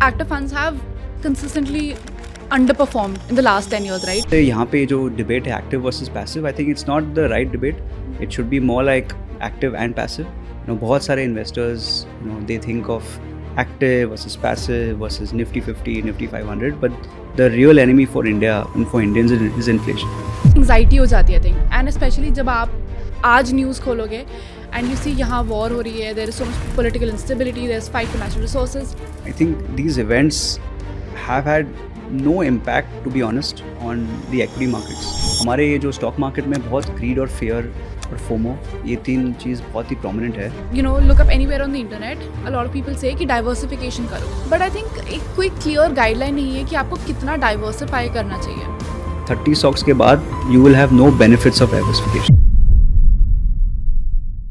active funds have consistently underperformed in the last 10 years, right? यहाँ पे जो debate है active versus passive, I think it's not the right debate. It should be more like active and passive. बहुत सारे investors, they think of active versus passive versus Nifty 50, Nifty 500, but the real enemy for India and for Indians is inflation. Anxiety हो जाती है, I think, and especially जब आप आज news खोलोगे and you see यहाँ war हो रही है, there is so much political instability, there is fight for natural resources. I think these events have had no impact, to be honest, on the equity markets. हमारे ये जो stock market में बहुत greed और fear और FOMO, ये तीन चीज़ बहुत ही prominent है. You know, look up anywhere on the internet, a lot of people say कि diversification करो. But I think एक कोई clear guideline नहीं है कि आपको कितना diversify करना चाहिए. 30 stocks के बाद you will have no benefits of diversification.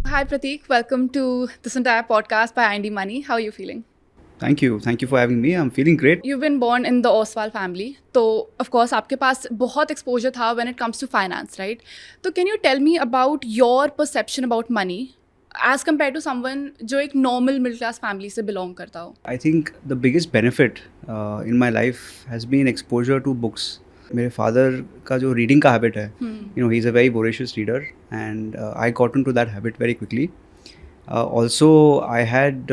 Hi Prateek, welcome to this entire podcast by Andy Money. How are you feeling? Thank you for having me. I'm feeling great. You've been born in the Oswal family, तो of course आपके पास बहुत exposure था when it comes to finance, right? So can you tell me about your perception about money as compared to someone जो एक normal middle class family से belong करता हो? I think the biggest benefit in my life has been exposure to books. मेरे father का जो reading का habit है, he's a very voracious reader and I got into that habit very quickly. Also, I had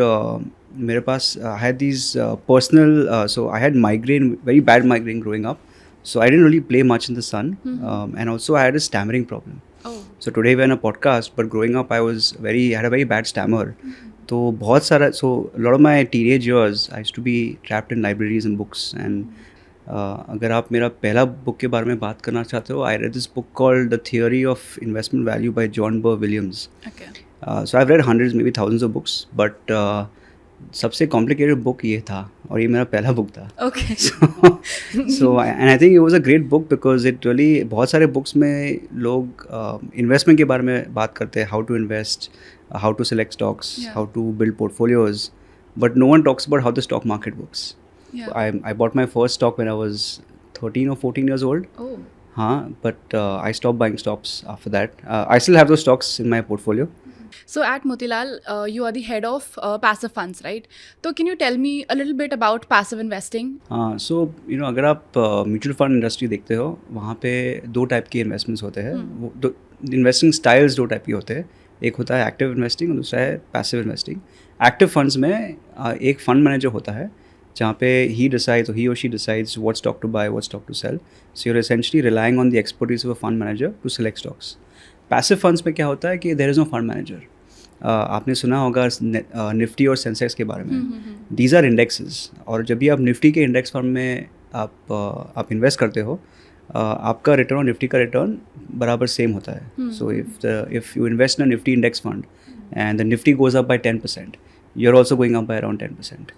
मेरे पास I had these personal, so I had migraine, very bad migraine growing up. So I didn't really play much in the sun, and also I had a stammering problem. Oh. So today we're in a podcast, but growing up I had a very bad stammer. तो बहुत सारा, so a lot of my teenage years I used to be trapped in libraries and books. And अगर आप मेरा पहला book के बारे में बात करना चाहते हो, I read this book called The Theory of Investment Value by John Burr Williams. Okay. So I've read hundreds, maybe thousands of books, but सबसे कॉम्प्लिकेटेड बुक ये था और ये मेरा पहला बुक था. Okay. So and I think it was a great book because it really, बहुत सारे बुक्स में लोग इन्वेस्टमेंट के बारे में बात करते हैं, how to invest, how to select stocks, how to build portfolios, but no one talks about how the stock market works. I bought my first stock when I was 13 or 14 years old. Oh. But I stopped buying stocks after that. I still have those stocks in my portfolio. So at Motilal, you are the head of passive funds, right? So can you tell me a little bit about passive investing? So अगर आप mutual fund industry देखते हो, वहाँ पे दो type के investments होते हैं. वो इन्वेस्टिंग स्टाइल्स दो टाइप के होते हैं. एक होता है एक्टिव इन्वेस्टिंग और दूसरा है पैसिव इन्वेस्टिंग. एक्टिव फंड्स में एक फंड मैनेजर होता है जहाँ पे he or she decides what stock to buy, what stock to sell. So you're essentially relying on the expertise of a fund manager to select stocks. Passive funds में क्या होता है कि there is no fund manager. आपने सुना होगा Nifty और Sensex के बारे में. दीज आर इंडेक्सेस, और जब भी आप निफ्टी के इंडेक्स फंड में आप इन्वेस्ट करते हो, आपका रिटर्न और निफ्टी का रिटर्न बराबर सेम होता है. So if you invest in Nifty index fund and the Nifty goes up by 10%, you are also going up by around 10%.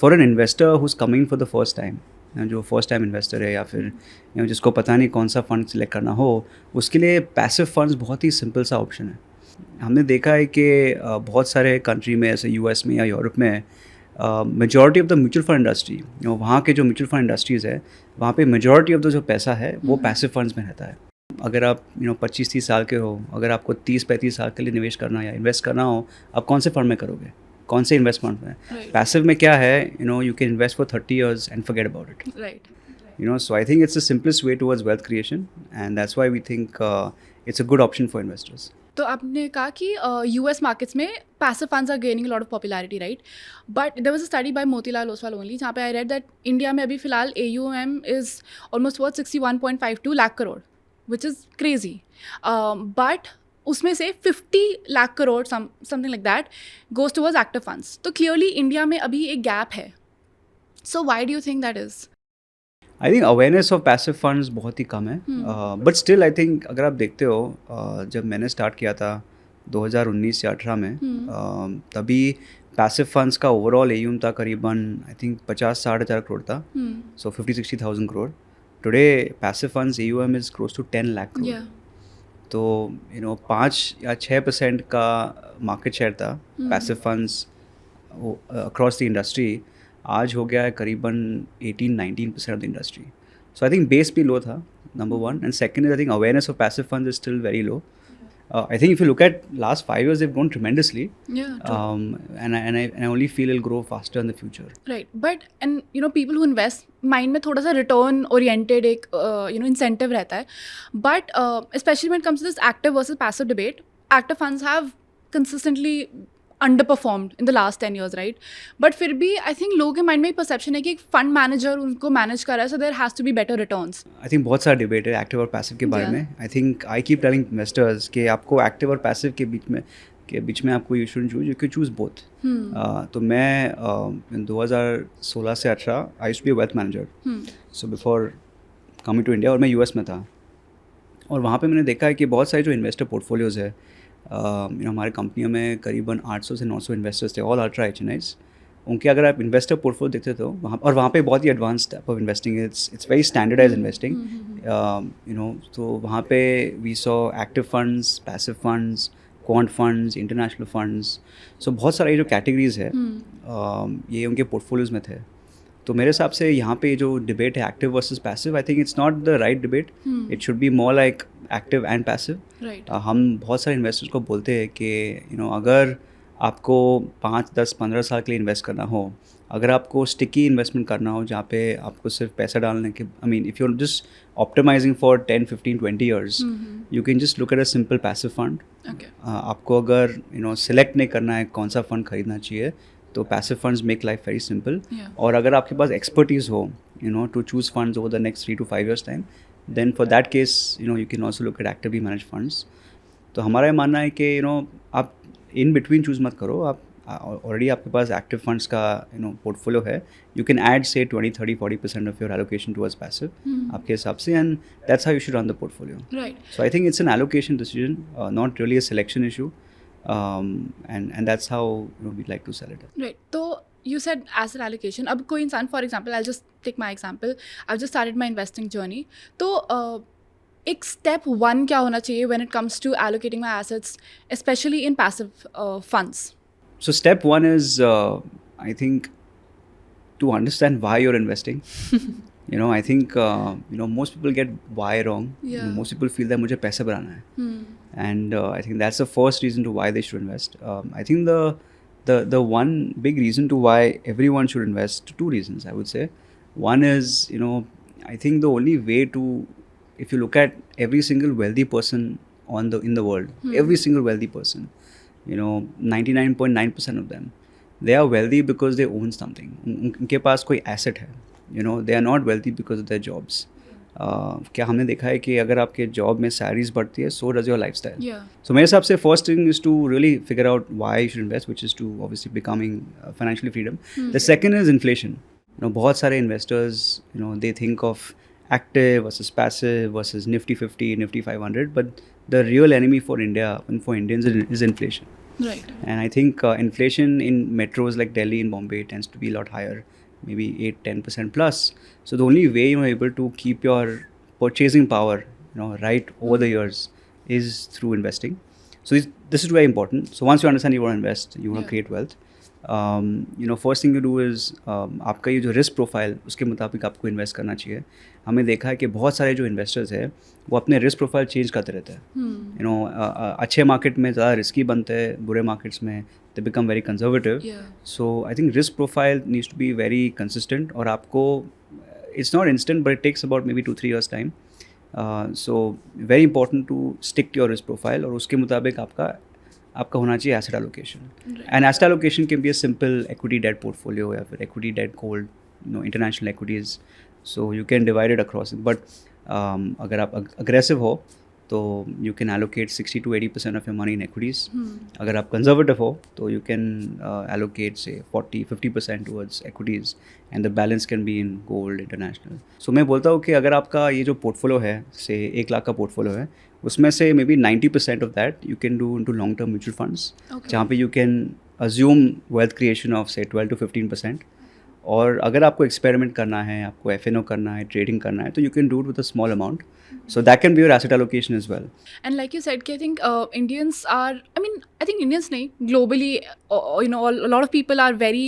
For an investor who is coming for the first time, जो first time investor है या फिर जिसको पता नहीं कौन सा fund select करना हो, उसके लिए पैसिव फंड्स बहुत ही सिंपल सा ऑप्शन है. हमने देखा है कि बहुत सारे कंट्री में, ऐसे यूएस में या यूरोप में, majority of the mutual fund industry, वहाँ के जो म्यूचुअल फंड इंडस्ट्रीज़ है, वहाँ पे मेजॉरिटी ऑफ द जो पैसा है वो पैसिव फंड्स में रहता है. अगर आप 25-30 साल के हो, अगर आपको 30-35 साल के लिए निवेश करना या इन्वेस्ट करना हो, आप कौन से फंड में करोगे, कौन से इन्वेस्टमेंट में? पैसिव में क्या है, you can invest for 30 years and forget about it. Right. So I think it's the simplest way towards wealth creation, and that's why we think it's a good option for investors. तो आपने कहा कि US markets में passive funds are gaining a lot of popularity, right? But there was a study by Motilal Oswal only, जहाँ पे I read that India में अभी फिलहाल AUM is almost worth 61.52 lakh crore, which is crazy. But उसमें से 50 lakh crore, something like that, goes towards active funds. तो clearly India में अभी एक gap है. So why do you think that is? I think awareness of passive funds बहुत ही कम है. But still I think अगर आप देखते हो, जब मैंने स्टार्ट किया था 2019 या 18 में, तभी पैसिव फंड्स का ओवरऑल AUM था करीबन आई थिंक 50-60 हज़ार करोड़ था. सो 50-60,000 crore. Today passive funds AUM is close to 10 lakh crore. तो 5 या 6% का मार्केट शेयर था passive funds across the industry. आज हो गया है करीबन 18-19% of the industry. So I think base भी लो था, number one. And second is I think awareness of passive funds is still very low. I think if you look at last 5 years, they've grown tremendously. Yeah, true. And I only feel it'll grow faster in the future. Right, but and you know people who invest mind में थोड़ा सा return oriented एक incentive रहता है, but specially when it comes to this active versus passive debate, active funds have consistently underperformed in the last 10 years, right? But फिर भी I think लोगों के माइंड में परसेप्शन है कि एक फंड मैनेजर उनको मैनेज कर रहा है, so there has to be better returns. I think बहुत सारा डिबेट है एक्टिव और पैसिव के बारे में. I think I keep telling investors कि आपको एक्टिव और पैसिव के बीच में आपको you shouldn't choose, you can choose both. तो मैं 2016 से 18 I used to be a wealth manager. So before coming to India, और मैं US में था, और वहाँ पे मैंने देखा है कि बहुत सारे जो इन्वेस्टर पोर्टफोलियोज़ है, हमारे कंपनियों में करीबन 800 से 900 इन्वेस्टर्स थे, ऑल अल्ट्रा एच, उनके अगर आप इन्वेस्टर पोर्टफोलियो देखते तो वहाँ पे बहुत ही advance type of investing, it's very standardize investing. तो वहाँ पे we saw active funds, passive funds, quant funds, international funds. So बहुत सारे जो कैटेगरीज है ये उनके पोर्टफोलियोज़ में थे. तो मेरे हिसाब से यहाँ पे जो डिबेट है active versus passive, I think it's not the right debate. It should be more like active and passive. हम बहुत सारे इन्वेस्टर्स को बोलते हैं कि अगर आपको 5, 10, 15 साल के लिए इन्वेस्ट करना हो, अगर आपको स्टिकी इन्वेस्टमेंट करना हो जहाँ पे आपको सिर्फ पैसा डालने के, I mean if you are just optimizing for 10, 15, 20 years, you can just look at a simple passive fund. आपको अगर सिलेक्ट नहीं करना है कौन सा फंड खरीदना चाहिए, तो passive funds make life very simple. और अगर आपके पास एक्सपर्टीज़ हो to choose funds over the next 3 to 5 years time, then for that case you can also look at actively manage funds. तो हमारा ये मानना है कि आप इन बिटवीन चूज़ मत करो. आप ऑलरेडी आपके पास एक्टिव फंड्स का पोर्टफोलियो है, यू कैन ऐड से 20, 30, 40% of your allocation towards passive आपके हिसाब से, and that's how you should run the portfolio. Right. So I think it's an allocation decision, not really a selection issue. And that's how we'd like to sell it. Right. So you said asset allocation. अब कोई इंसान, for example, I'll just take my example. I've just started my investing journey. तो एक step 1 क्या होना चाहिए when it comes to allocating my assets, especially in passive funds? So step 1 is, I think, to understand why you're investing. I think most people get why wrong. Most people feel that मुझे पैसे बनाना है. And I think that's the first reason to why they should invest. I think the one big reason to why everyone should invest, 2 reasons I would say. One is, I think the only way to, if you look at every single wealthy person in the world, every single wealthy person, 99.9% of them, they are wealthy because they own something. उनके पास कोई asset है. They are not wealthy because of their jobs. क्या हमने देखा है कि अगर आपके जॉब में सैलरीज बढ़ती है, so does your life style. So मेरे हिसाब से first thing is to really figure out why you should invest, which is to obviously becoming financially freedom. The second is inflation. बहुत सारे investors they think of active versus passive versus Nifty 50, Nifty 500, but the real enemy for India and for Indians is inflation. Right. And I think inflation in metros like Delhi and Bombay tends to be a lot higher, maybe 8-10% plus. So the only way you're able to keep your purchasing power, right over the years is through investing. So this is very important. So once you understand you want to invest, you want to create wealth. First thing you do is आपका ये जो risk profile, उसके मुताबिक आपको invest करना चाहिए. हमें देखा है कि बहुत सारे जो इन्वेस्टर्स हैं वो अपने रिस्क प्रोफाइल चेंज करते रहते हैं. अच्छे मार्केट में ज़्यादा रिस्की बनते हैं, बुरे मार्केट्स में they become very conservative. So I think risk profile needs to be very consistent, और आपको it's not instant but it takes about maybe 2-3 years time. So very important to stick to your risk profile, और उसके मुताबिक आपका होना चाहिए asset allocation. And asset allocation can be a simple equity debt portfolio या फिर equity debt gold, international equities. So you can divide it across. But अगर आप अग्रेसिव हो तो you can allocate 60-80% of your money in equities. अगर आप conservative हो तो you can allocate say 40-50% towards equities, and the balance can be in gold, international. So मैं बोलता हूँ कि अगर आपका ये जो पोर्टफोलियो है, से 1 लाख का पोर्टफोलियो है, उसमें से may be 90% of that you can do into long term mutual funds, जहाँ पे you can assume wealth creation of से 12-15%. और अगर आपको एक्सपेरिमेंट करना है, आपको FNO करना है, ट्रेडिंग करना है, तो you can do it with a small amount. So that can be your asset allocation as well. And like you said, I think Indians are, I think Indians nahi, globally, a lot of people are very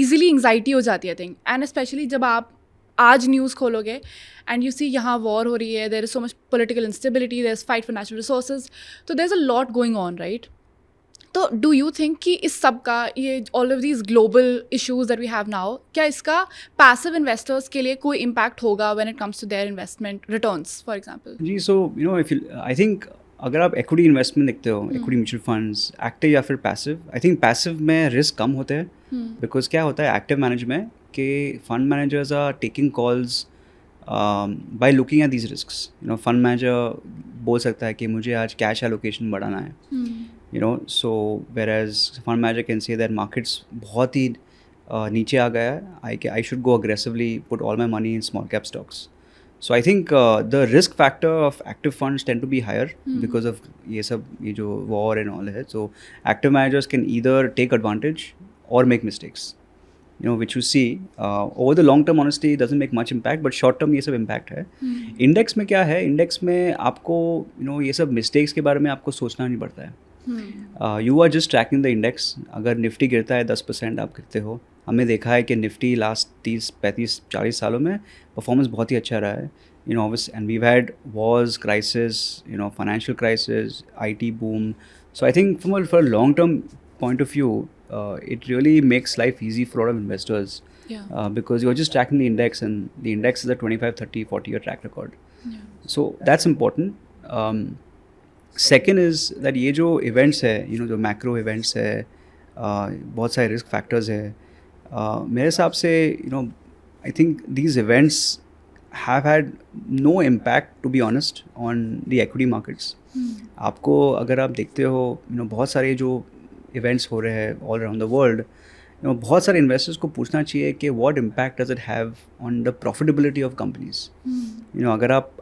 easily anxiety हो जाती है, I think. And especially जब आप आज news खोलोगे and you see यहाँ war हो रही है, there is so much political instability, there is fight for natural resources, तो there is a lot going on, right? तो डू यू थिंक कि इस सब का, ये all of these global issues that we have now, क्या इसका passive investors के लिए कोई इम्पैक्ट होगा when it comes to their investment returns for example? जी, so you know if I think अगर आप इक्विटी इन्वेस्टमेंट देखते हो, इक्विटी म्यूचुअल फंड्स, एक्टिव या फिर पैसिव, आई थिंक पैसिव में रिस्क कम होते हैं, बिकॉज क्या होता है एक्टिव मैनेज में कि fund managers are taking calls by looking at these risks. You know fund manager बोल सकता है कि मुझे आज कैश एलोकेशन बढ़ाना है, you know, so whereas fund manager can say that markets बहुत ही नीचे आ गया है, I should go aggressively put all my money in small cap stocks. So I think the risk factor of active funds tend to be higher because of ये जो war and all है. So active managers can either take advantage or make mistakes, you know, which you see over the long term honestly it doesn't make much impact, but short term ये सब impact है. Index में क्या है, index में आपको you know ये सब mistakes के बारे में आपको सोचना नहीं पड़ता है. You are just tracking the index. अगर निफ्टी गिरता है 10% आप गिरते हो. हमने देखा है कि निफ्टी लास्ट 30-35-40 सालों में परफॉर्मेंस बहुत ही अच्छा रहा है. You know and we've had wars, crisis, you know financial crisis, IT boom. So I think for long term point of view it really makes life easy for a lot of investors, because you're just tracking the index and the index is a 25, 30, 40 year track record. So that's important. Second is that ये जो events है, you know जो macro events है, बहुत सारे risk factors है, मेरे हिसाब से you know I think these events have had no impact to be honest on the equity markets. आपको अगर आप देखते हो यू नो बहुत सारे जो इवेंट्स हो रहे हैं all around the world, you know बहुत सारे इन्वेस्टर्स को पूछना चाहिए कि what impact does it have on the profitability of companies. You know अगर आप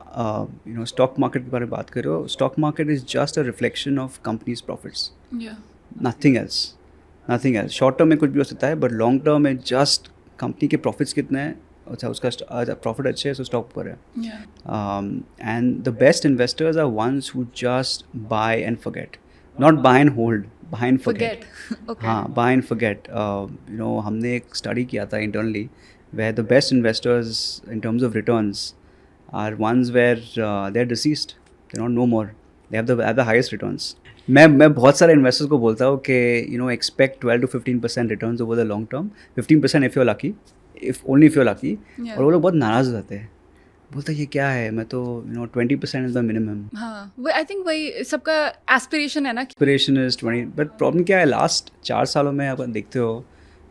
यू नो स्टॉक मार्केट के बारे में बात कर रहे हो, stock market is just a reflection of companies profits, nothing else. Short term में कुछ भी हो सकता है, बट लॉन्ग टर्म में जस्ट कंपनी के प्रॉफिट्स कितने हैं, अच्छा उसका प्रॉफिट अच्छे है, सो स्टॉक पर है. And the best investors are ones who just buy and forget, not buy and hold, buy and forget. हाँ, buy and forget. You know हमने एक स्टडी किया था internally where the best investors in terms of returns are ones where they're deceased, they're not no more, they have the highest returns. मैं बहुत सारे investors को बोलता हूँ कि you know expect 12 to 15% returns over the long term, 15% if you lucky, only if you lucky. और वो लोग बहुत नाराज़ हो जाते हैं, बोलते ये क्या है, मैं तो you know 20% is the minimum. हाँ, वो आई थिंक वही सबका एस्पिरेशन है ना, एस्पिरेशन इज 20. बट प्रॉब्लम क्या है, लास्ट 4 सालों में आप देखते हो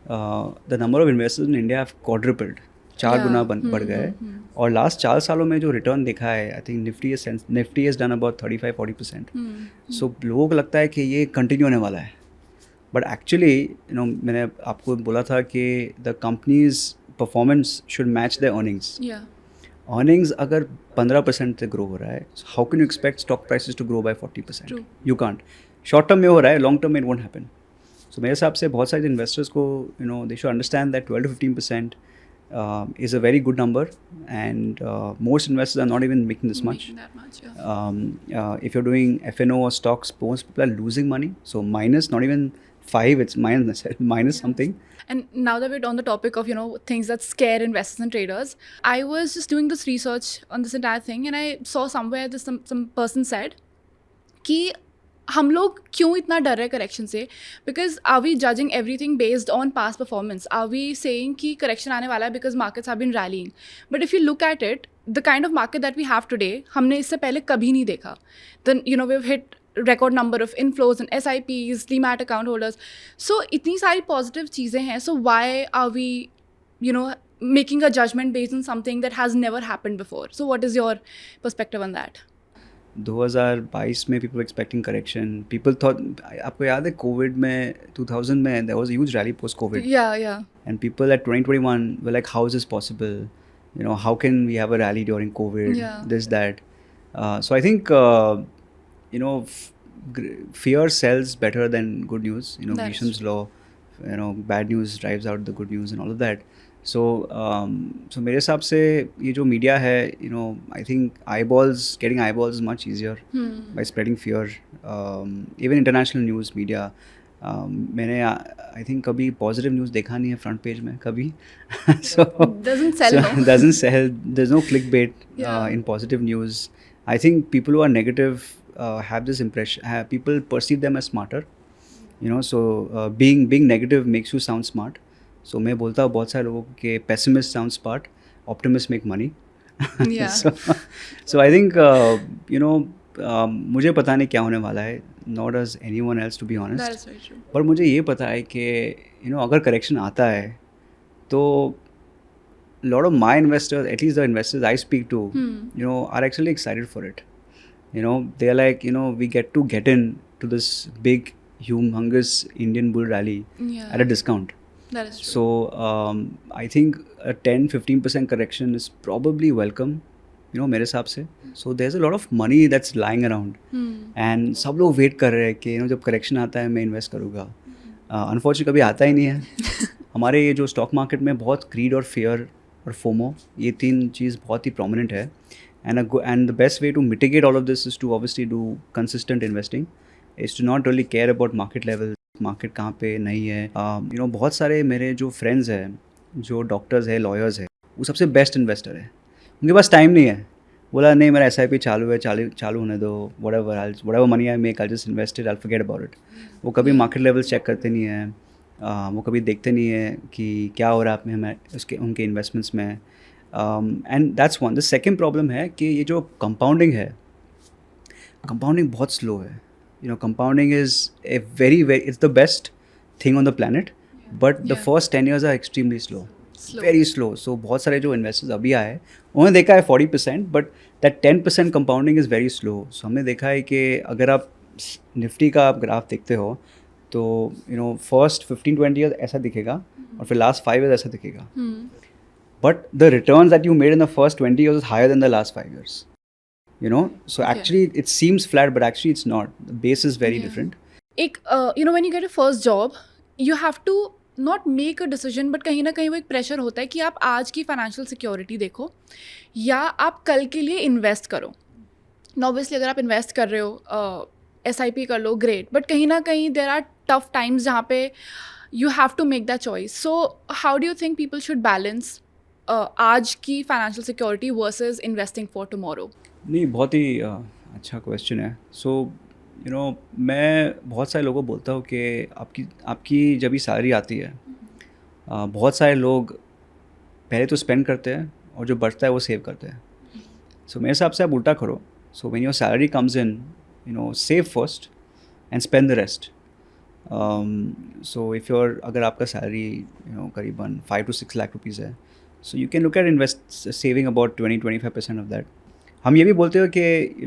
the number of investors in India have quadrupled, 4 गुना बढ़ गए. और लास्ट 4 सालों में जो रिटर्न देखा है, I think Nifty has done about 35-40%. सो लोगों को लगता है कि ये कंटिन्यू होने वाला है, बट एक्चुअली यू नो मैंने आपको बोला था कि the companies performance should match the earnings. Earnings अगर 15% से ग्रो हो रहा है, how can you expect stock prices to grow by 40%? You can't. Short term में हो रहा है, लॉन्ग टर्म में इट वोंट हैपन. सो मेरे हिसाब से बहुत सारे इन्वेस्टर्स को you know they should understand that 12 to 15% is a very good number, and most investors are not even making this much. If you're doing FNO or stocks, most people are losing money. So minus, not even 5, it's minus something. And now that we're on the topic of, you know, things that scare investors and traders, I was just doing this research on this entire thing, and I saw somewhere this some person said कि हम लोग क्यों इतना डर रहे हैं correction से, because are we judging everything based on past performance? Are we saying कि करेक्शन आने वाला है because markets have been rallying? But if you look at it, the kind of market that we have today हमने इससे पहले कभी नहीं देखा. Then you know we have hit record number of inflows and SIPs, Demat account holders. So इतनी सारी positive चीज़ें हैं. So why are we, you know, making a judgment based on something that has never happened before? So what is your perspective on that? 2022 में people were expecting correction. People thought, आपको याद है Covid में 2000 में there was a huge rally post COVID. Yeah. And people at 2021 were like, how is this possible? You know, how can we have a rally during COVID? Yeah. This, that. So I think you know, fear sells better than good news. You know, Gresham's law. You know, bad news drives out the good news and all of that. So मेरे हिसाब से ये जो media है, you know, I think getting eyeballs is much easier by spreading fear. Even international news media, मैंने I think कभी positive news देखा नहीं है फ्रंट पेज में कभी so Doesn't sell, no? doesn't sell. There's no clickbait Yeah. in positive news. I think people who are negative have this impression. People perceive them as smarter. So being negative makes you sound smart. So मैं बोलता हूँ बहुत सारे लोगों को कि pessimist sound smart, optimist make money. Yeah. so I think मुझे पता नहीं क्या होने वाला है. Nor does anyone else, to be honest. That is very true. पर मुझे ये पता है कि अगर करेक्शन आता है तो lot of my investors, at least the investors I speak to, are actually excited for it. They are like, we get in to this big, humongous Indian bull rally Yeah. at a discount. That is true. So I think a 10-15% correction is probably welcome, मेरे हिसाब से. So there's a lot of money that's lying around. And सब लोग wait कर रहे हैं कि जब करेक्शन आता है मैं इन्वेस्ट करूँगा. अनफॉर्चुनेटली कभी आता ही नहीं है. हमारे ये जो स्टॉक मार्केट में बहुत ग्रीड और फेयर और फोमो, ये तीन चीज़ बहुत ही प्रोमिनेंट है. And the best way to mitigate all of this is to obviously do consistent investing, is to not really care about market level, market कहाँ पे नहीं है. बहुत सारे मेरे जो फ्रेंड्स हैं जो डॉक्टर्स है, लॉयर्स है, वो सबसे बेस्ट इन्वेस्टर है. उनके पास टाइम नहीं है. बोला नहीं मेरा SIP चालू है, चालू होने दो, whatever money I make I'll just invest it, I'll forget about it. वो कभी मार्केट लेवल चेक करते नहीं है. वो कभी देखते नहीं है कि क्या हो रहा है में उनके इन्वेस्टमेंट्स में. And that's one. The second problem है कि ये जो कंपाउंडिंग है, कंपाउंडिंग बहुत स्लो है. Compounding is it's the best thing on the planet, but the first 10 years are extremely slow. Very slow. So बहुत सारे जो investors अभी आए उन्होंने देखा है 40%, but that 10% compounding is very slow. So हमने देखा है कि अगर आप निफ्टी का आप ग्राफ देखते हो तो first 15-20 years ऐसा दिखेगा और फिर last 5 years ऐसा दिखेगा. But the returns that you made in the first 20 years is higher than the last 5 years. So actually it seems flat, but actually it's not. The base is very different. When you get a first job, you have to not make a decision, but कहीं ना कहीं वो एक pressure होता है कि आप आज की फाइनेंशियल सिक्योरिटी देखो या आप कल के लिए इन्वेस्ट करो. ऑब्वियसली अगर आप इन्वेस्ट कर रहे हो, SIP कर लो, ग्रेट, बट कहीं ना कहीं देर आर टफ टाइम्स जहाँ पे you have to make that choice. So how do you think people should balance आज की financial security versus investing for tomorrow? नहीं, बहुत ही अच्छा क्वेश्चन है. सो मैं बहुत सारे लोगों को बोलता हूँ कि आपकी जब भी सैलरी आती है, बहुत सारे लोग पहले तो स्पेंड करते हैं और जो बचता है वो सेव करते हैं. सो मेरे हिसाब से आप उल्टा करो. So when your salary comes in, save first and spend the rest. So अगर आपका सैलरी करीबन 5 to 6 लाख रुपीज़ है, so you can look at saving about 20-25% of that. हम ये भी बोलते हो कि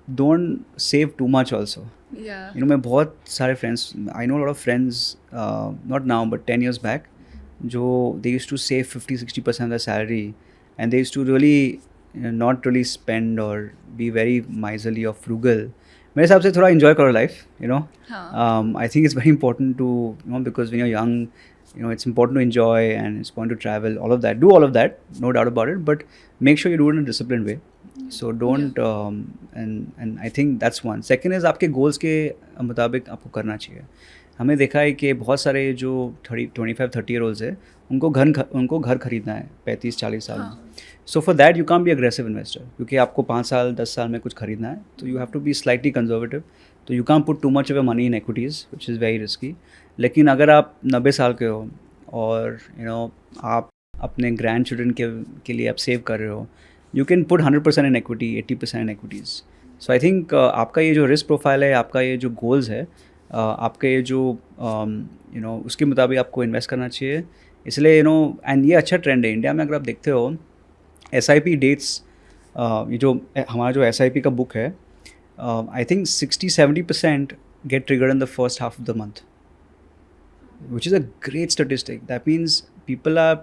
don't save too much also. मैं बहुत सारे friends, I know lot of friends, not now but 10 years back, जो they used to save 50-60% of the salary and they used to really not really spend और be very miserly और frugal. मेरे हिसाब से थोड़ा इन्जॉय करो life. I think it's very important to because when you are young, it's important to enjoy and it's important to travel, all of that. Do all of that, no doubt about it, but make sure you do it in a disciplined way. So don't and I think that's one. Second is आपके goals के मुताबिक आपको करना चाहिए. हमें देखा है कि बहुत सारे जो 25-30 year olds है, उनको घर खरीदना है 35-40 साल में. So for that you can't be aggressive investor, क्योंकि आपको 5 साल 10 साल में कुछ खरीदना है, तो you have to be slightly conservative. तो you can't put too much of your money in equities, which is very risky. लेकिन अगर आप 90 साल के हो और आप अपने ग्रैंड चिल्ड्रन के लिए आप सेव कर रहे हो, you can put 100% in equity, 80% in equities. So I think आपका ये जो रिस्क प्रोफाइल है, आपका ये जो गोल्स है, आपका ये जो उसके मुताबिक आपको इन्वेस्ट करना चाहिए. इसलिए एंड ये अच्छा ट्रेंड है इंडिया में. अगर आप देखते हो SIP डेट्स, ये जो हमारा जो SIP का बुक है, I think 60-70% get triggered in the first half of the month, which is a great statistic. That means people are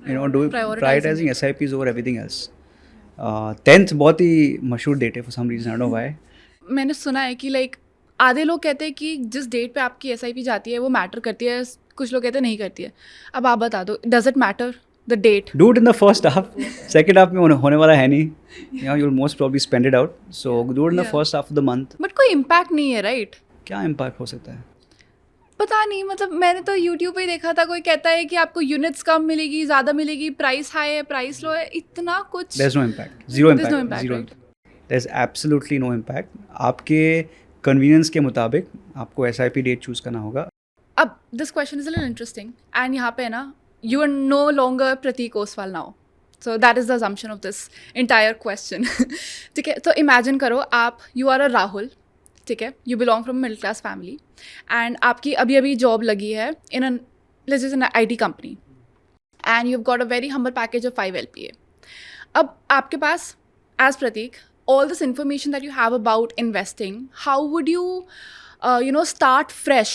prioritizing SIPs over everything else. 10th बहुत ही मशहूर डेट है for some reason, I don't know why. मैंने सुना है कि आधे लोग कहते हैं कि जिस डेट पे आपकी SIP जाती है वो मैटर करती है, कुछ लोग कहते हैं नहीं करती है. अब आप बता दो, does it matter the date? Do it in the first half. Second half में होने वाला है नहीं. You'll most probably spend it out. So do it in the first half of the month. But कोई इम्पैक्ट नहीं है, right? क्या impact हो सकता है? पता नहीं, मतलब मैंने तो यूट्यूब पे ही देखा था, कोई कहता है कि आपको यूनिट्स कम मिलेगी, ज़्यादा मिलेगी, प्राइस हाई है, प्राइस लो है, इतना कुछ। There's no impact. Zero There's no impact. impact, Zero right? impact. There's absolutely no impact. आपके कन्वीनियंस के मुताबिक आपको SIP डेट चूज़ करना होगा. अब this question is interesting and यहाँ पे है ना, you are no longer Prateek Oswal now, so that is the assumption of this entire question. ठीक है, तो इमेजिन करो आप, यू आर अ राहुल, ठीक है, you belong from middle class family and आपकी अभी अभी जॉब लगी है in an IT company and you have got a very humble package of 5 LPA. अब आपके पास as Pratik all this information that you have about investing, how would you start fresh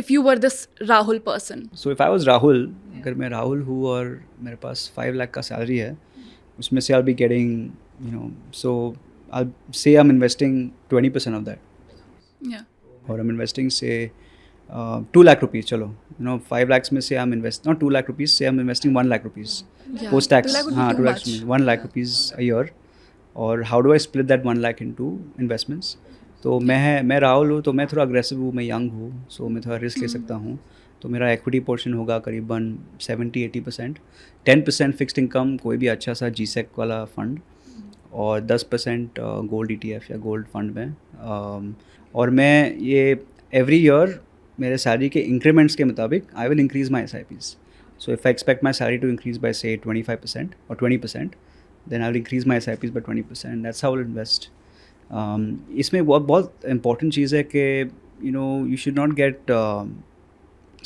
if you were this Rahul person? So if I was Rahul, अगर मैं राहुल हूँ और मेरे पास 5 लाख का salary है, उसमें से I'll be getting, so I'll say I'm investing 20% of that. Yeah. Or I'm investing say 2 lakh rupees, चलो, 5 lakhs में से I'm not 2 lakh rupees, say I'm investing 1 lakh rupees. Yeah. Post tax, 2 lakh would be हाँ, too 2 lakhs much. में 1 lakh rupees a year. और how do I split that 1 lakh into investments? तो मैं राहुल हूँ, तो मैं थोड़ा अग्रेसिव हूँ, मैं यंग हूँ, सो मैं थोड़ा रिस्क ले सकता हूँ. तो मेरा एक्विटी पोर्शन होगा करीबन 70-80%, 10% फिक्स्ड इनकम, कोई भी अच्छा सा GSEC वाला फंड, और 10% गोल्ड ETF या गोल्ड फंड में. और मैं ये एवरी ईयर मेरे सैलरी के इंक्रीमेंट्स के मुताबिक I will increase my SIPs. So if I expect my salary to increase by say 25% और 20%, then I'll increase my SIPs by 20%. That's how I'll invest. इसमें बहुत important चीज़ है कि you should not get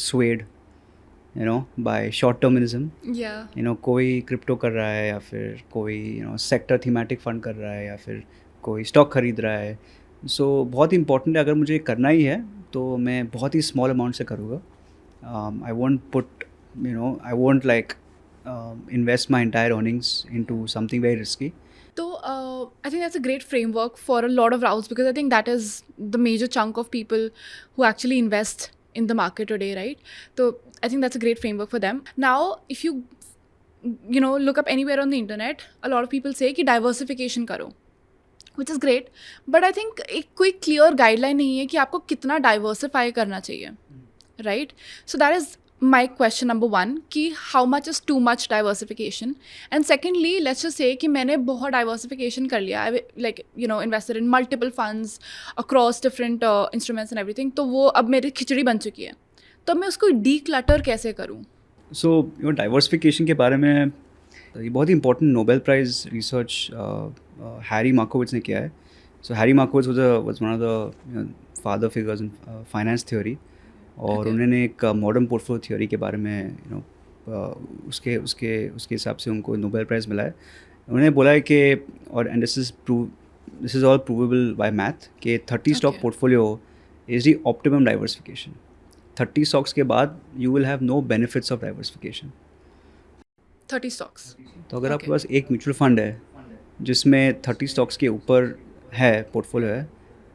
swayed by short termism. Yeah. कोई crypto कर रहा है, या फिर कोई सेक्टर थीमेटिक फंड कर रहा है, या फिर कोई स्टॉक खरीद रहा है. सो बहुत इंपॉर्टेंट है, अगर मुझे करना ही है तो मैं बहुत ही स्मॉल अमाउंट से करूँगा. I won't like invest my entire earnings into something very risky. So I think that's a great framework for a lot of routes, because I think that is the major chunk of people who actually invest in the market today, right? So I think that's a great framework for them. Now, if you look up anywhere on the internet, a lot of people say कि diversification करो, which is great, but I think एक कोई clear guideline नहीं है कि आपको कितना diversify करना चाहिए, right? So that is my question number 1, कि how much is too much diversification, and secondly let's just say कि मैंने बहुत diversification कर लिया, I like invested in multiple funds across different instruments and everything, तो वो अब मेरी खिचड़ी बन चुकी है, तो मैं उसको declutter कैसे करूँ? So diversification के बारे में ये बहुत ही important Nobel Prize research Harry Markowitz ने किया है. So Harry Markowitz was one of the father figures in finance theory. और उन्होंने एक मॉडर्न पोर्टफोलियो थ्योरी के बारे में उसके हिसाब से उनको नोबेल प्राइज़ मिला है. उन्होंने बोला है कि, और and this is all provable by math, कि 30 stock portfolio is the optimum diversification. 30 stocks के बाद you will have no benefits of diversification. 30 stocks. तो अगर आपके पास एक म्यूचुअल फंड है जिसमें 30 स्टॉक्स के ऊपर है पोर्टफोलियो है,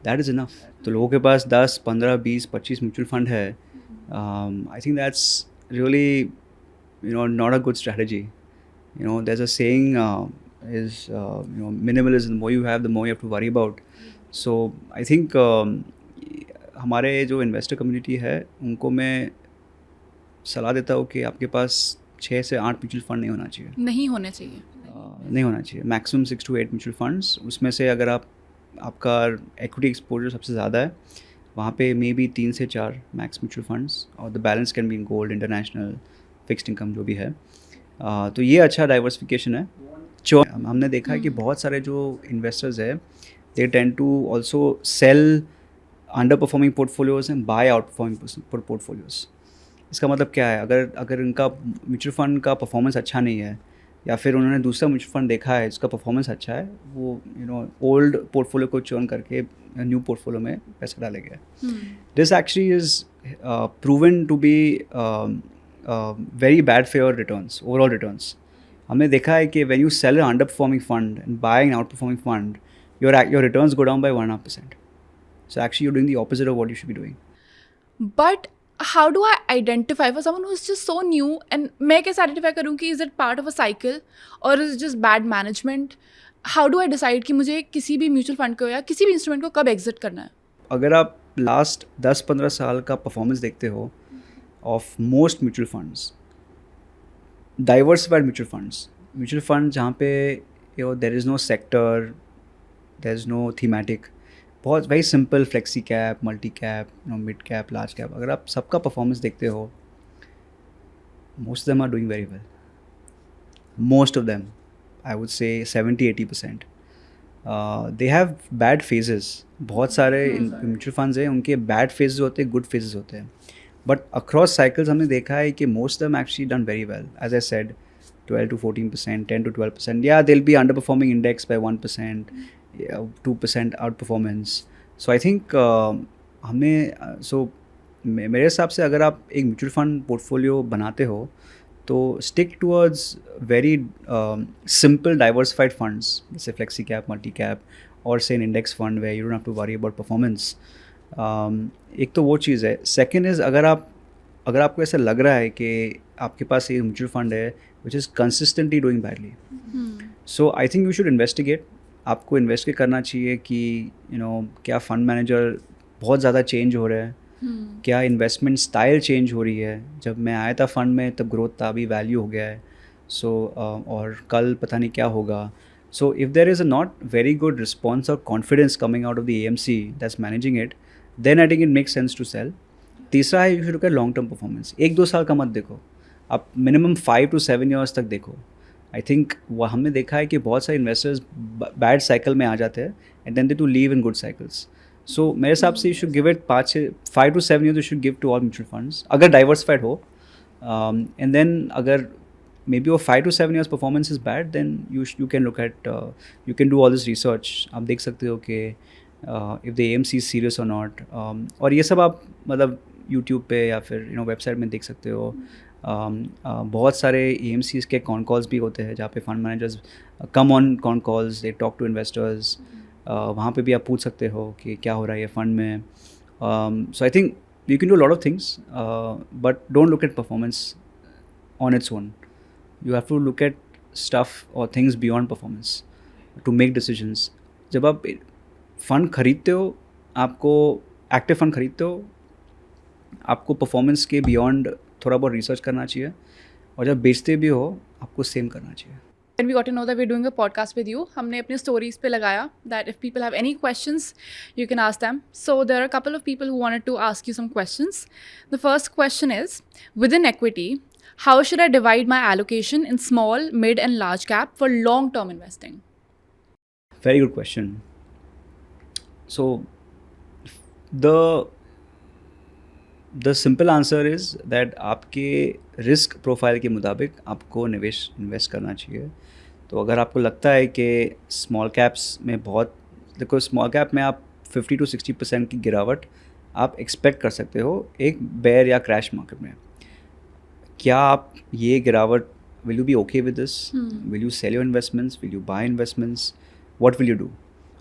दैट इज़ इनफ. तो लोगों के पास 10, 15, 20, 25 म्यूचुअल फंड है. I think that's really not a good strategy. there's a saying is minimalism, the more you have the more you have to worry about. So I think हमारे जो investor community है उनको मैं सलाह देता हूँ कि आपके पास 6 से 8 म्यूचुअल फंड नहीं होना चाहिए. नहीं होने चाहिए. नहीं होना चाहिए. Maximum 6 to 8 mutual funds. उसमें से अगर आपका एक्विटी एक्सपोजर सबसे ज़्यादा है, वहाँ पे मे बी 3 से 4 मैक्स म्यूचुअल फंड्स, और the balance can be in gold, international, fixed income जो भी है. तो ये अच्छा डाइवर्सिफिकेशन है. हमने देखा है कि बहुत सारे जो इन्वेस्टर्स है, they tend to also sell under performing portfolios and buy out performing portfolios. इसका मतलब क्या है? अगर इनका म्यूचुअल फंड का परफॉर्मेंस अच्छा नहीं है, या फिर उन्होंने दूसरा म्यूचुअल फंड देखा है जिसका परफॉर्मेंस अच्छा है, वो ओल्ड पोर्टफोलियो को चर्न करके न्यू पोर्टफोलियो में पैसा डालेगा. This actually is proven to be very bad for your returns, overall returns. हमने देखा है कि when you sell an under performing fund and buy an out performing fund, your returns go down by 1.5%. So actually you're doing the opposite of what you should be doing. But how do I identify for someone who's just so new, and मैं कैसे identify करूँ कि is it part of a cycle or is it just bad management? How do I decide कि मुझे किसी भी mutual fund को या किसी भी इंस्ट्रूमेंट को कब एग्जिट करना है? अगर आप लास्ट 10-15 साल का परफॉर्मेंस देखते हो of most mutual funds, diversified mutual fund जहाँ पे there is no sector, there is no thematic, बहुत very simple, flexi cap, multi cap, mid cap, large cap, अगर आप सबका परफॉर्मेंस देखते हो, most of them are doing very well. Most of them, I would say 70-80%. They have bad phases. बहुत सारे mutual funds हैं, उनके बैड फेजेस होते हैं, गुड फेजेस होते हैं, बट अक्रॉस साइकिल्स हमने देखा है कि most of them actually done very well. As I said, 12-14%, 10-12%. Yeah, they'll be underperforming index by 1%, 2% outperformance. So I think मेरे हिसाब से अगर आप एक म्यूचुअल फंड पोर्टफोलियो बनाते हो तो stick towards very simple diversified funds, जैसे फ्लेक्सी कैप, मल्टी कैप, और say an index fund way you don't have to worry about performance. एक तो वो चीज़ है. सेकंड इज़, अगर आपको ऐसा लग रहा है कि आपके पास एक म्यूचुअल फंड है which is consistently doing badly, so I think you should investigate. आपको इन्वेस्टिगेट करना चाहिए कि क्या फंड मैनेजर बहुत ज़्यादा चेंज हो रहा है, क्या इन्वेस्टमेंट स्टाइल चेंज हो रही है. जब मैं आया था फंड में तब ग्रोथ था, अभी वैल्यू हो गया है. सो और कल पता नहीं क्या होगा. So if there is a not very good response और confidence coming out of the AMC that's managing it, then I think it makes sense to sell. तीसरा है, you should look at long term performance. 1-2 साल का मत देखो, आप minimum 5 to 7 years तक देखो. आई थिंक वो हमने देखा है कि बहुत सारे इन्वेस्टर्स बैड साइकिल में आ जाते हैं and then they to leave in good cycles. So मेरे हिसाब से you should give it 5 to 7 years, you should give to all mutual funds अगर डाइवर्सिफाइड हो. एंड देन अगर मे बी वो 5 to 7 years performance is bad, then you can look at, you can do all this research. आप देख सकते हो कि if the AMC is serious और नॉट. और ये सब आप मतलब यूट्यूब पे या फिर वेबसाइट में देख सकते हो. बहुत सारे AMCs के कॉन कॉल्स भी होते हैं जहाँ पे fund managers come on con calls, they talk to investors. वहाँ पे भी आप पूछ सकते हो कि क्या हो रहा है ये फंड में. So I think you can do lot of things, but don't look at performance on its own. You have to look at stuff और things beyond performance to make decisions. जब आप फंड खरीदते हो, आपको active fund खरीदते हो, आपको performance के बियॉन्ड थोड़ा बहुत रिसर्च करना चाहिए, और जब बेचते भी हो आपको सेम करना चाहिए. When we got to know that we're doing a podcast with you, हमने अपने stories पे लगाया that if people have any questions, you can ask them. So there are a couple of people who wanted to ask you some questions. The first question is, within equity, how should I divide my allocation in small, mid and large cap for long-term investing? Very good question. So the simple answer is that आपके risk profile के मुताबिक आपको invest करना चाहिए. तो अगर आपको लगता है कि स्मॉल कैप्स में बहुत, देखो स्मॉल कैप में आप 50 to 60% की गिरावट आप एक्सपेक्ट कर सकते हो एक बेयर या क्रैश मार्केट में. क्या आप ये गिरावट, will you be okay with this, will you sell your investments, will you buy investments, what will you do.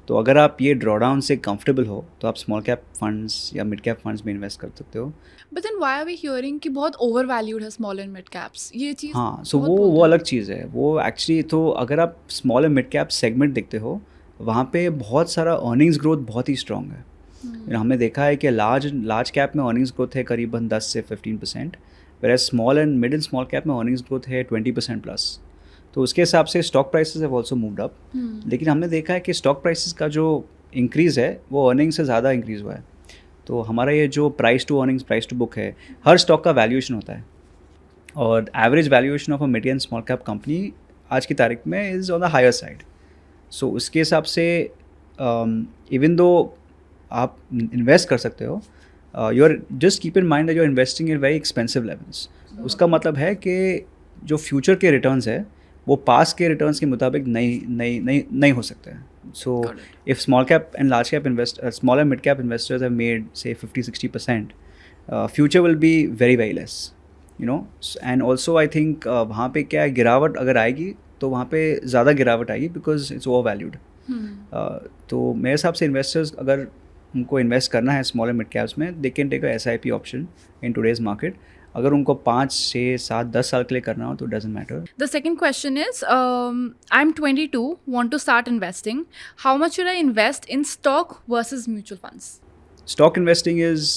तो अगर आप ये ड्रॉडाउन से कंफर्टेबल हो तो आप स्मॉल कैप फंड्स या मिड कैप फंड्स में इन्वेस्ट कर सकते हो. But then why are we hearing कि बहुत overvalued है small and mid caps? ये चीज़ हाँ, सो वो अलग चीज़ है. वो एक्चुअली, तो अगर आप small and mid cap segment देखते हो, वहाँ पे बहुत सारा अर्निंग्स ग्रोथ बहुत ही स्ट्रॉन्ग है. हमने देखा है कि लार्ज कैप में अर्निंग्स ग्रोथ है करीबन 10 से 15%, where small and mid and small cap में अर्निंग्स ग्रोथ है 20% प्लस. तो उसके हिसाब से stock prices have also moved up. लेकिन हमने देखा है कि स्टॉक प्राइसेस का जो इंक्रीज़ है वो अर्निंग से ज़्यादा इंक्रीज़ हुआ है. तो हमारा ये जो price to earnings, price to book है, हर स्टॉक का वैल्यूएशन होता है, और average valuation of a mid and small cap company आज की तारीख में is on the higher side. So उसके हिसाब से इवन दो आप इन्वेस्ट कर सकते हो, you are just keep in mind that you are investing in very expensive levels. उसका मतलब है कि जो फ्यूचर के रिटर्न्स है वो पास के रिटर्न्स के मुताबिक नहीं हो सकते हैं. So if small cap and large cap small and mid cap investors have made say 50-60%, future will be very very less, and also I think वहाँ पे क्या गिरावट अगर आएगी तो वहाँ पे ज़्यादा गिरावट आएगी because it's overvalued. तो मेरे हिसाब से इन्वेस्टर्स अगर उनको इन्वेस्ट करना है स्मॉल एंड मिड कैप्स में, they can take a SIP option in today's market. अगर उनको 5, 6, 7, 10 साल के लिए करना हो तो doesn't matter. The second question is, I'm 22, want to start investing. How much should I invest in stock versus mutual funds? Stock investing is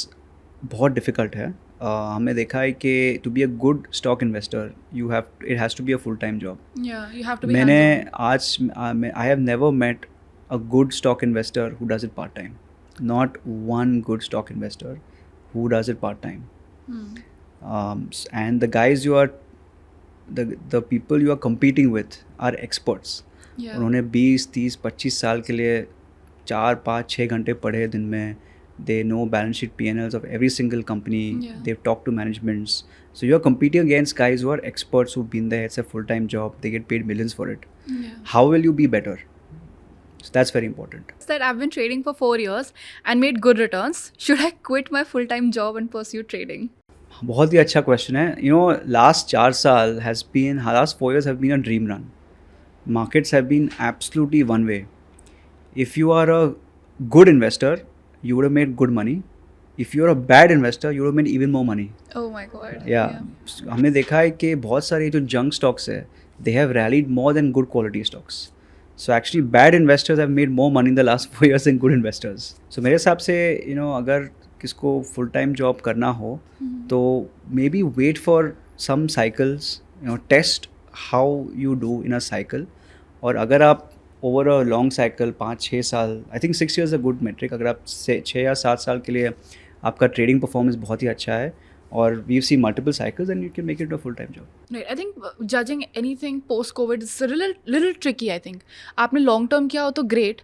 बहुत difficult है. हमने देखा है कि to be a good stock investor it has to be a full time job. Yeah, you have to be मैंने hands-on. I have never met a good stock investor who does it part time. Not one good stock investor who does it part time. And the guys the people you are competing with are experts. Yeah. उन्होंने 20, 30, 25 साल के लिए 4, 5, 6 घंटे पढ़े दिन में. They know balance sheet P&Ls of every single company. Yeah. They've talked to managements. So you're competing against guys who are experts who've been there. It's a full-time job. They get paid millions for it. Yeah. How will you be better? So that's very important. That I've been trading for 4 years and made good returns. Should I quit my full-time job and pursue trading? बहुत ही अच्छा question है. Last 4 साल last 4 years have been a dream run. Markets have been absolutely one way. If you are a good investor, you would have made good money. If you're a bad investor, you would have made even more money. Oh my god. Yeah. हमने देखा है कि बहुत सारे जो junk stocks है, they have rallied more than good quality stocks. So actually bad investors have made more money in the last 4 years than good investors. So मेरे हिसाब से अगर किसको फुल टाइम जॉब करना हो तो maybe wait for some cycles, test how you do in a cycle. और अगर आप ओवर अ लॉन्ग साइकिल 5-6 साल, I think 6 years a good metric. अगर आप 6 या 7 साल के लिए आपका ट्रेडिंग परफॉर्मेंस बहुत ही अच्छा है और we see multiple cycles and you can make it a full time job. Right. I think judging anything post-COVID is a little tricky, I think. आपने long term किया हो तो great,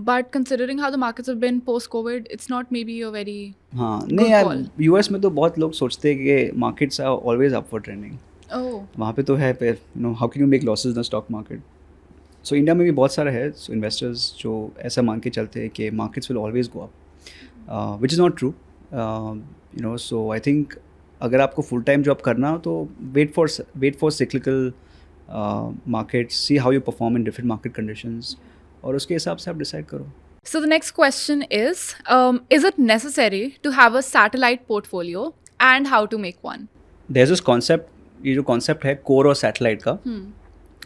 but considering how the markets have been post-COVID, it's not maybe a very हाँ good नहीं यार, call. US में तो बहुत लोग सोचते हैं कि markets are always up for trending. Oh. वहाँ पे तो है पे how can you make losses in stock market. So India में भी बहुत सारा है इन्वेस्टर्स जो ऐसा मान के चलते हैं कि markets will always go up, which is not true. So I think अगर आपको फुल टाइम जॉब करना हो तो wait for cyclical markets, see how you perform in different market conditions और उसके हिसाब से आप डिसाइड करो. So the next question is it necessary to have a satellite portfolio and how to make one? There is this concept, ये जो concept है core और सैटेलाइट का.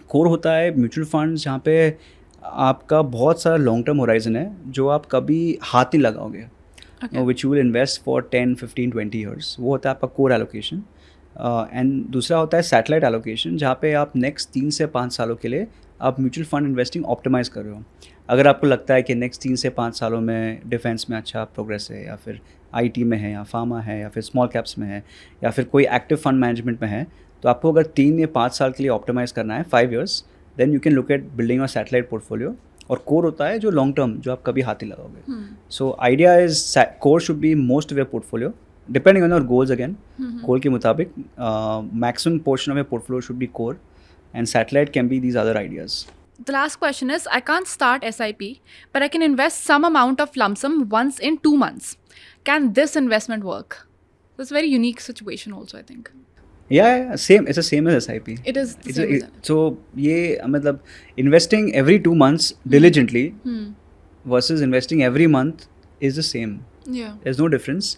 कोर होता है म्यूचुअल फंड्स जहाँ पे आपका बहुत सारा लॉन्ग टर्म होराइजन है जो आप कभी हाथ नहीं लगाओगे, which you will invest for 10, 15, 20 years. वो होता है आपका कोर एलोकेशन. एंड दूसरा होता है सैटेलाइट एलोकेशन जहाँ पे आप नेक्स्ट 3 से 5 सालों के लिए आप म्यूचुअल फंड इन्वेस्टिंग ऑप्टिमाइज़ कर रहे हो. अगर आपको लगता है कि नेक्स्ट 3 से 5 सालों में डिफेंस में अच्छा प्रोग्रेस है या फिर आईटी में है या फार्मा है या फिर स्मॉल कैप्स में है या फिर कोई एक्टिव फंड मैनेजमेंट में है, तो आपको अगर 3 या 5 साल के लिए ऑप्टिमाइज़ करना है 5 years, then you can look at building a satellite portfolio. और कोर होता है जो लॉन्ग टर्म जो आप कभी हाथ नहीं लगाओगे. So idea is core should be most of your portfolio depending on your goals. Again goal के मुताबिक maximum portion of your portfolio should be core and satellite can be these other ideas. The last question is, I can't start SIP, but I can invest some amount of lump sum once in 2 months. Can this investment work? It's a very unique situation also, I think. Yeah, same. It's the same as SIP. It is the same as that. So ये मतलब investing every 2 months diligently versus investing every month is the same. Yeah. There's no difference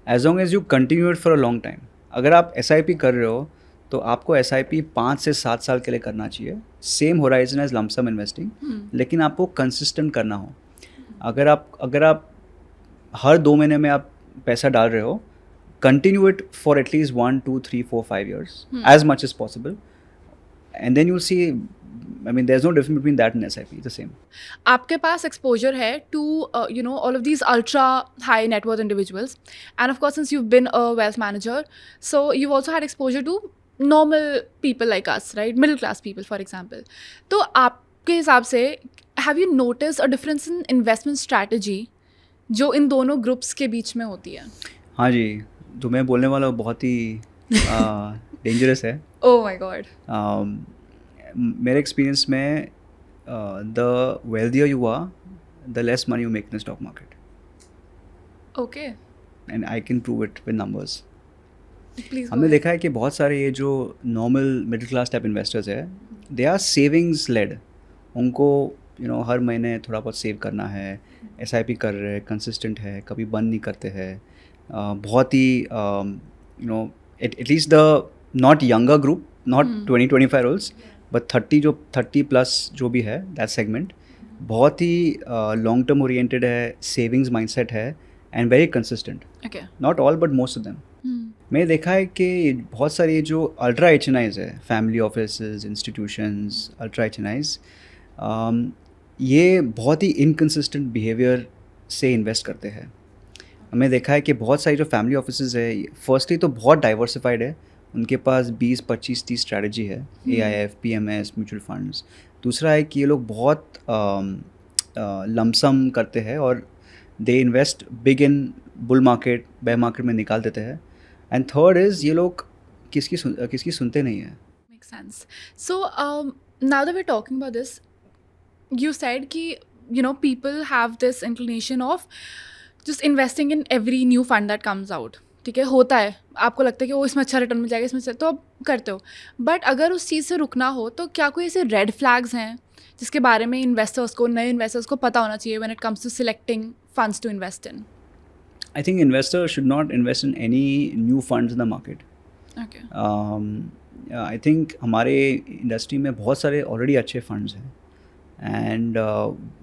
as long as you continue it for a long time. अगर आप SIP कर रहे हो तो आपको SIP 5 से 7 साल के लिए करना चाहिए. Same horizon as lump sum investing, लेकिन आपको कंसिस्टेंट करना हो. अगर आप हर 2 महीने में आप पैसा डाल रहे हो, continue it for at least 1, 2, 3, 4, 5 years as much as possible, and then you'll see, I mean, there's no difference between that and SIP. It's the same. आपके पास exposure है to all of these ultra high net worth individuals, and of course since you've been a wealth manager, so you've also had exposure to normal people like us, right? Middle class people, for example. तो आपके हिसाब से have you noticed a difference in investment strategy जो इन दोनों groups के बीच में होती है? हाँ जी, जो मैं बोलने वाला हूँ बहुत ही डेंजरस है. Oh my God. मेरे एक्सपीरियंस में the wealthier you are the less money you make in the stock market. Okay. And I can prove it with numbers. Please. हमने देखा है कि बहुत सारे ये जो normal middle class type investors है, दे आर सेविंग्स लेड. उनको हर महीने थोड़ा बहुत सेव करना है, SIP कर रहे हैं, कंसिस्टेंट है, कभी बंद नहीं करते हैं. बहुत ही at least the not younger group, not 20-25 years, but 30+ जो भी है दैट सेगमेंट बहुत ही लॉन्ग टर्म ओरिएंटेड है, सेविंग्स माइंडसेट है and very consistent. Okay. Not all but most of them. Hmm. मैंने देखा है कि बहुत सारे जो अल्ट्रा HNIs है, family offices, institutions, ultra HNIs, ये बहुत ही इनकन्सिस्टेंट बिहेवियर से इन्वेस्ट करते हैं. हमने देखा है कि बहुत सारी जो फैमिली ऑफिसेज है, फर्स्टली तो बहुत डाइवर्सिफाइड है, उनके पास 20, 25, 30 स्ट्रैटेजी है, AIF, PMS, म्यूचुअल फंड्स. दूसरा है कि ये लोग बहुत लमसम करते हैं और they invest big in bull market, bear market में निकाल देते हैं. एंड थर्ड इज़ ये लोग किसकी सुनते नहीं हैं. Makes sense. So now that we're talking about this, you said कि people have this inclination of just investing in every new fund that comes out. ठीक है, होता है, आपको लगता है कि वो इसमें अच्छा रिटर्न मिल जाएगा, इसमें से तो आप करते हो. बट अगर उस चीज़ से रुकना हो तो क्या कोई ऐसे रेड फ्लैग्स हैं जिसके बारे में नए इन्वेस्टर्स को पता होना चाहिए when it comes to selecting funds to invest in? I think investors should not invest in any new funds in the market. Okay. I think हमारे इंडस्ट्री में बहुत सारे ऑलरेडी अच्छे फंड्स हैं एंड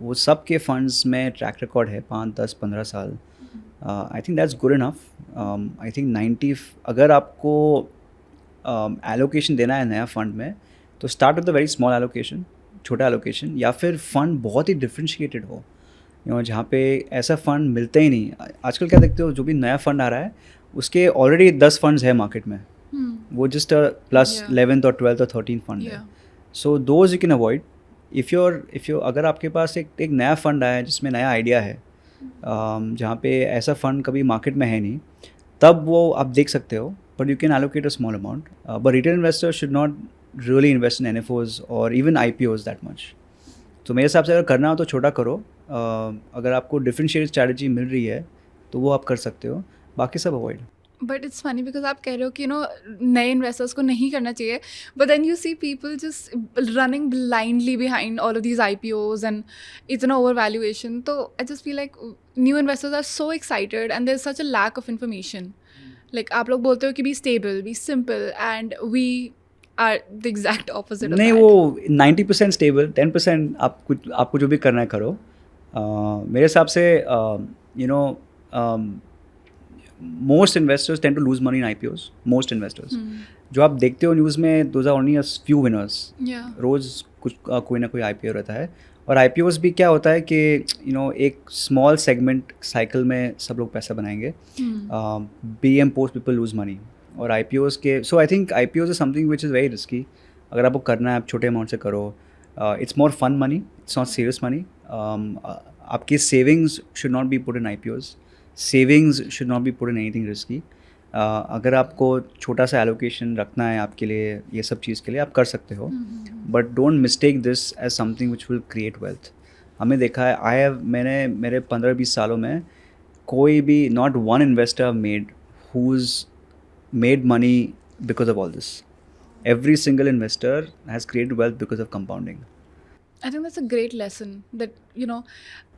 वो सब के फंड्स में ट्रैक रिकॉर्ड है 5, 10, 15 साल. I think that's good enough. I think 90, अगर आपको एलोकेशन देना है नया फंड में तो start with a very small allocation, छोटा एलोकेशन, या फिर फंड बहुत ही डिफ्रेंशिएटेड हो, जहाँ पे ऐसा फंड मिलते ही नहीं. आजकल क्या देखते हो, जो भी नया फंड आ रहा है उसके ऑलरेडी 10 फंड्स है मार्केट में. वो जस्ट प्लस 11th और 12th और 13th फंड है. So those you can avoid. If you अगर आपके पास एक नया फंड आया है जिसमें नया आइडिया है, जहाँ पे ऐसा फंड कभी मार्केट में है नहीं, तब वो आप देख सकते हो, but you can allocate a small amount. But retail investors should not really invest in NFOs और इवन IPOs दैट मच. तो मेरे हिसाब से अगर करना हो तो छोटा करो. अगर आपको डिफरेंशिएटेड स्ट्रैटेजी मिल रही है तो वो आप कर सकते हो, बाकी सब avoid. But it's funny because आप कह रहे हो कि नए इन्वेस्टर्स को नहीं करना चाहिए, but then you see people just running blindly behind all of these IPOs and इतना ओवर वैल्यूएशन. तो I just feel like new investors are so excited and there is such a lack of information. Like आप लोग बोलते हो कि be stable, be simple, and we are the exact opposite. नहीं, वो 90% stable, 10% आपको जो भी करना है करो. मेरे हिसाब से most investors tend to lose money in IPOs. Most investors. जो आप देखते हो न्यूज़ में, those are only a few winners. रोज़ कोई ना कोई IPO रहता है. और IPOs भी क्या होता है कि एक स्मॉल सेगमेंट साइकिल में सब लोग पैसा बनाएंगे. BM post people lose money. और IPOs के, so I think IPOs is something which is very risky. अगर आपको करना है, आप छोटे अमाउंट से करो. It's more fun money. It's not serious money. आपकी savings should not be put in IPOs. Savings should not be put in anything risky. अगर आपको छोटा सा एलोकेशन रखना है आपके लिए, ये सब चीज़ के लिए आप कर सकते हो, but don't mistake this as something which will create wealth. हमें देखा है, मैंने मेरे 15-20 सालों में कोई भी, not one investor made who's made money because of all this. Every single investor has created wealth because of compounding. I think that's a great lesson that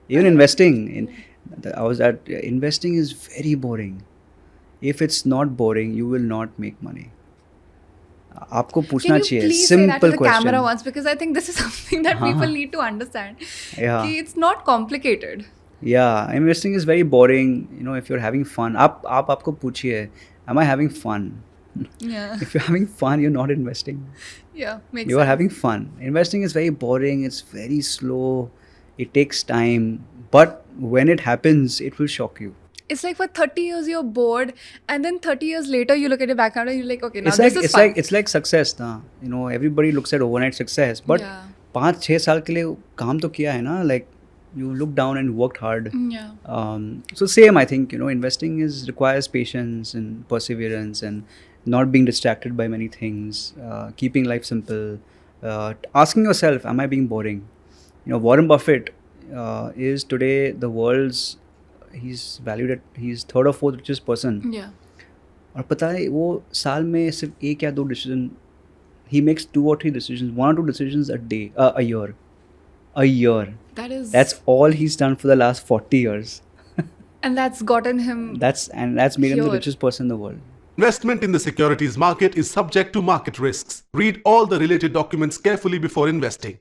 even investing investing is very boring. If it's not boring, you will not make money. आपको पूछना चाहिए simple question. Can you please say that to the camera once, because I think this is something that people need to understand. Yeah. कि it's not complicated. Yeah, investing is very boring. If you're having fun, आपको पूछिए, am I having fun? Yeah. If you're having fun, you're not investing. Yeah, makes sense. You are having fun. Investing is very boring. It's very slow. It takes time. But when it happens, it will shock you. It's like for 30 years you're bored, and then 30 years later you look at your background and you're like, okay, now this is fun. It's like success, na. Everybody looks at overnight success, but 5-6 साल के लिए काम तो किया है ना. Like you look down and worked hard. Yeah. So same, I think investing requires patience and perseverance and not being distracted by many things. Keeping life simple. Asking yourself, am I being boring? Warren Buffett is today the world's, he's valued at, he's 3rd or 4th richest person. Yeah. और पता है वो साल में सिर्फ 1 या 2 decision, he makes 2 or 3 decisions, 1 or 2 decisions a day, a year. That's all he's done for the last 40 years. And that's gotten him. That's made him the richest person in the world. Investment in the securities market is subject to market risks. Read all the related documents carefully before investing.